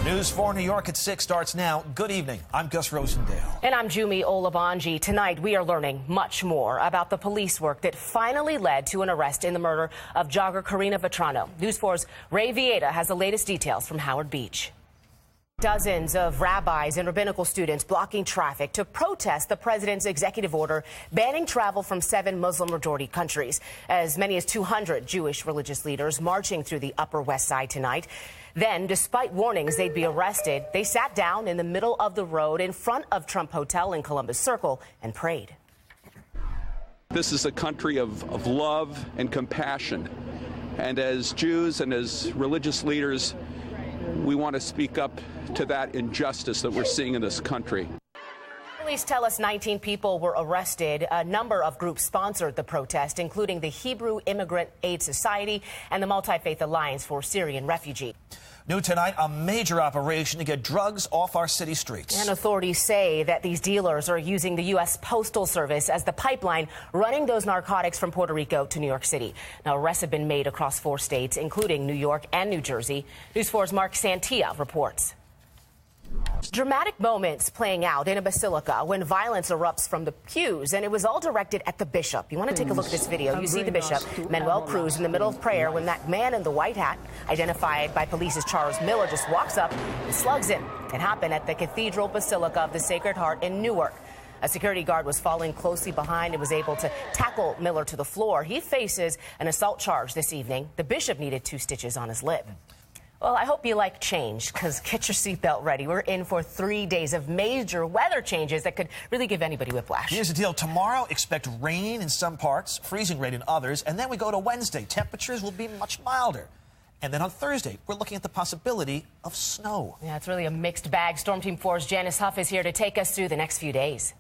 News 4 New York at 6 starts now. Good evening. I'm Gus Rosendale. And I'm Jumi Olabanji. Tonight, we are learning much more about the police work that finally led to an arrest in the murder of jogger Karina Vetrano. News 4's Ray Vieta has the latest details from Howard Beach. Dozens of rabbis and rabbinical students blocking traffic to protest the president's executive order banning travel from 7 Muslim-majority countries. As many as 200 Jewish religious leaders marching through the Upper West Side tonight. Then, despite warnings they'd be arrested, they sat down in the middle of the road in front of Trump Hotel in Columbus Circle and prayed. This is a country of love and compassion. And as Jews and as religious leaders, we want to speak up to that injustice that we're seeing in this country. Police tell us 19 people were arrested. A number of groups sponsored the protest, including the Hebrew Immigrant Aid Society and the Multi-Faith Alliance for Syrian Refugees. New tonight, a major operation to get drugs off our city streets. And authorities say that these dealers are using the U.S. Postal Service as the pipeline running those narcotics from Puerto Rico to New York City. Now, arrests have been made across 4 states, including New York and New Jersey. News 4's Mark Santia reports. Dramatic moments playing out in a basilica when violence erupts from the pews, and it was all directed at the bishop. You want to take a look at this video. You see the bishop, Manuel Cruz, in the middle of prayer when that man in the white hat, identified by police as Charles Miller, just walks up and slugs him. It happened at the Cathedral Basilica of the Sacred Heart in Newark. A security guard was following closely behind and was able to tackle Miller to the floor. He faces an assault charge this evening. The bishop needed 2 stitches on his lip. Well, I hope you like change, because get your seatbelt ready. We're in for 3 days of major weather changes that could really give anybody whiplash. Here's the deal. Tomorrow, expect rain in some parts, freezing rain in others, and then we go to Wednesday. Temperatures will be much milder. And then on Thursday, we're looking at the possibility of snow. Yeah, it's really a mixed bag. Storm Team 4's Janice Huff is here to take us through the next few days.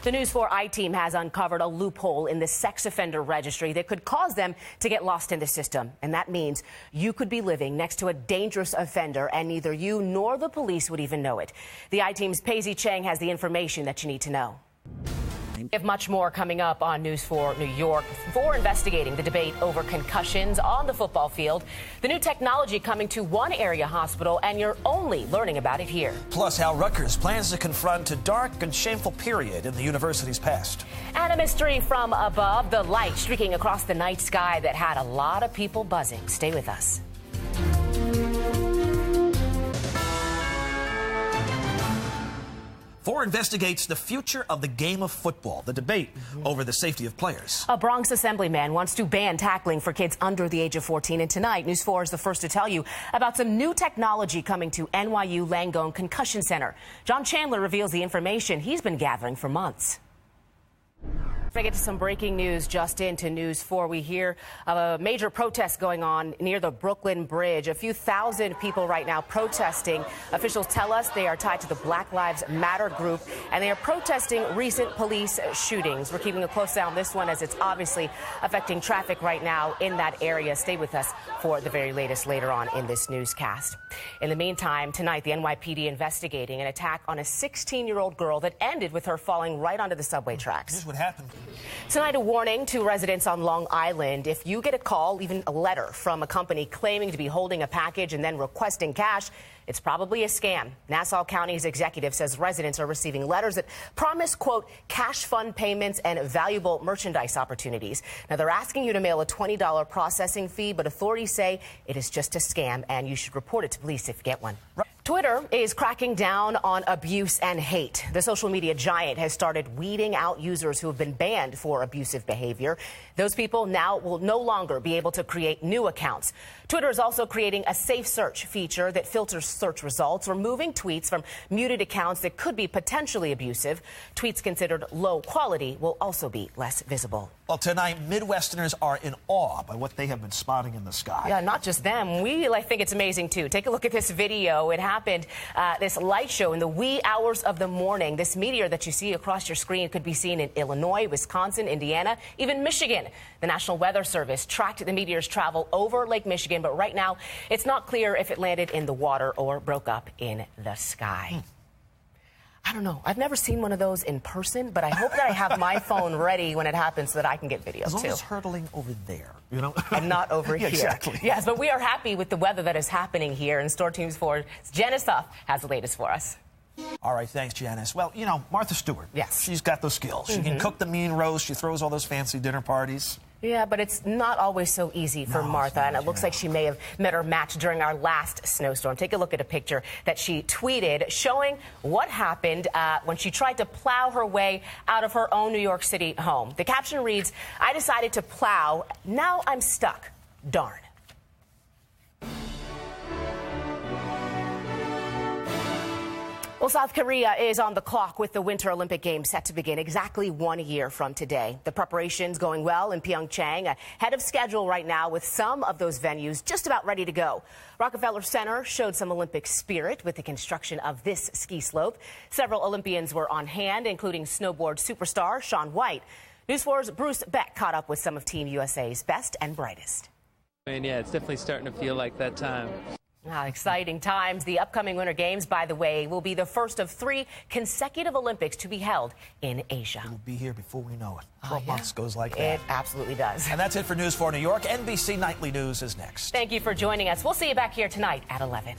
The News 4 I-Team has uncovered a loophole in the sex offender registry that could cause them to get lost in the system. And that means you could be living next to a dangerous offender and neither you nor the police would even know it. The I-Team's Paisy Chang has the information that you need to know. We have much more coming up on News 4 New York. For investigating the debate over concussions on the football field, the new technology coming to one area hospital, and you're only learning about it here. Plus, how Rutgers plans to confront a dark and shameful period in the university's past. And a mystery from above, the light streaking across the night sky that had a lot of people buzzing. Stay with us. Four investigates the future of the game of football, the debate over the safety of players. A Bronx assemblyman wants to ban tackling for kids under the age of 14. And tonight, News 4 is the first to tell you about some new technology coming to NYU Langone Concussion Center. John Chandler reveals the information he's been gathering for months. I get to some breaking news just into News 4. We hear of a major protest going on near the Brooklyn Bridge. A few thousand people right now protesting. Officials tell us they are tied to the Black Lives Matter group, and they are protesting recent police shootings. We're keeping a close eye on this one as it's obviously affecting traffic right now in that area. Stay with us for the very latest later on in this newscast. In the meantime, tonight, the NYPD investigating an attack on a 16-year-old girl that ended with her falling right onto the subway tracks. Here's what happened. Tonight, a warning to residents on Long Island. If you get a call, even a letter from a company claiming to be holding a package and then requesting cash, it's probably a scam. Nassau County's executive says residents are receiving letters that promise, quote, cash fund payments and valuable merchandise opportunities. Now, they're asking you to mail a $20 processing fee, but authorities say it is just a scam and you should report it to police if you get one. Twitter is cracking down on abuse and hate. The social media giant has started weeding out users who have been banned for abusive behavior. Those people now will no longer be able to create new accounts. Twitter is also creating a safe search feature that filters search results, removing tweets from muted accounts that could be potentially abusive. Tweets considered low quality will also be less visible. Well, tonight, Midwesterners are in awe by what they have been spotting in the sky. Yeah, not just them. We think it's amazing, too. Take a look at this video. It happened, this light show in the wee hours of the morning. This meteor that you see across your screen could be seen in Illinois, Wisconsin, Indiana, even Michigan. The National Weather Service tracked the meteor's travel over Lake Michigan, but right now it's not clear if it landed in the water or broke up in the sky. I don't know. I've never seen one of those in person, but I hope that I have my phone ready when it happens so that I can get video, as long too. as hurtling over there, you know? And not over yeah, here. Exactly. Yes, but we are happy with the weather that is happening here. And Storm Team 4's Janice Huff has the latest for us. All right, thanks, Janice. Well, you know, Martha Stewart. Yes. She's got those skills. She can cook the mean roast. She throws all those fancy dinner parties. Yeah, but it's not always so easy for Martha, and it looks like she may have met her match during our last snowstorm. Take a look at a picture that she tweeted showing what happened when she tried to plow her way out of her own New York City home. The caption reads, "I decided to plow. Now I'm stuck. Darn." Well, South Korea is on the clock with the Winter Olympic Games set to begin exactly 1 year from today. The preparations going well in Pyeongchang, ahead of schedule right now with some of those venues just about ready to go. Rockefeller Center showed some Olympic spirit with the construction of this ski slope. Several Olympians were on hand, including snowboard superstar Shaun White. News 4's Bruce Beck caught up with some of Team USA's best and brightest. And yeah, it's definitely starting to feel like that time. Exciting times. The upcoming Winter Games, by the way, will be the first of 3 consecutive Olympics to be held in Asia. We'll be here before we know it. 12 months goes like that. It absolutely does. And that's it for News 4 New York. NBC Nightly News is next. Thank you for joining us. We'll see you back here tonight at 11.